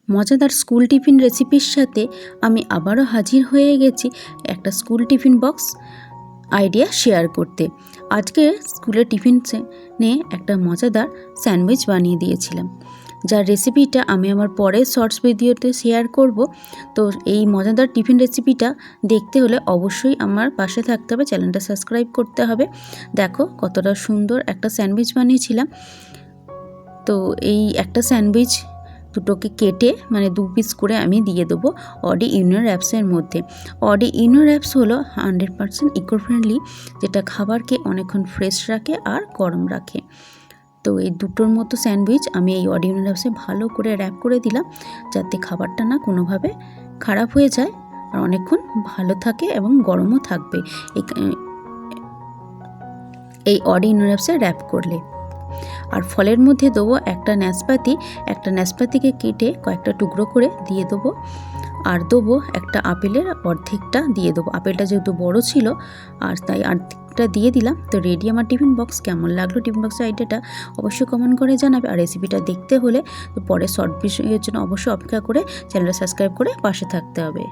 মজাদার school tiffin রেসিপির সাথে আমি আবারও হাজির হয়ে গেছি একটা school tiffin box idea share করতে। আজকে স্কুলের টিফিন নিয়ে একটা মজাদার স্যান্ডউইচ বানিয়ে দিয়েছিলাম, যার রেসিপিটা আমি আমার পরের শর্টস ভিডিওতে শেয়ার করব। তো এই মজাদার টিফিন রেসিপিটা দেখতে হলে অবশ্যই আমার পাশে থাকতে হবে, চ্যানেলটা সাবস্ক্রাইব করতে হবে। দেখো কতটা সুন্দর একটা স্যান্ডউইচ বানিয়েছিলাম। তো এই একটা স্যান্ডউইচ দুটোকে কেটে মানে 2 পিস করে আমি দিয়ে দেবো অডি ইউনিয়ন র্যাপসের মধ্যে। অডি ইউনিয়ন র্যাপস হলো 100% ইকো ফ্রেন্ডলি, যেটা খাবারকে অনেকক্ষণ ফ্রেশ রাখে আর গরম রাখে। তো এই দুটোর মতো স্যান্ডউইচ আমি এই অডি ইউনিয়ন র্যাপসে ভালো করে র্যাপ করে দিলাম, যাতে খাবারটা না কোনোভাবে খারাপ হয়ে যায় আর অনেকক্ষণ ভালো থাকে এবং গরমও থাকবে এই অডি ইউনিয়ন র্যাপসে র্যাপ করলে। আর ফলের মধ্যে দেবো একটা নাশপাতিকে কেটে কয়েকটা টুকরো করে দিয়ে দেবো। আর দেবো একটা আপেলের অর্ধেকটা দিয়ে দেবো, আপেলটা যেহেতু বড় ছিল আর তাই অর্ধেকটা দিয়ে দিলাম। তো রেডি আমার টিফিন বক্স। কেমন লাগলো টিফিন বক্সের আইডিয়াটা অবশ্যই কমেন্ট করে জানাবে। আর রেসিপিটা দেখতে হলে তো পরে শর্ট ভিডিওর জন্য অবশ্যই অপেক্ষা করে চ্যানেলটা সাবস্ক্রাইব করে পাশে থাকতে হবে।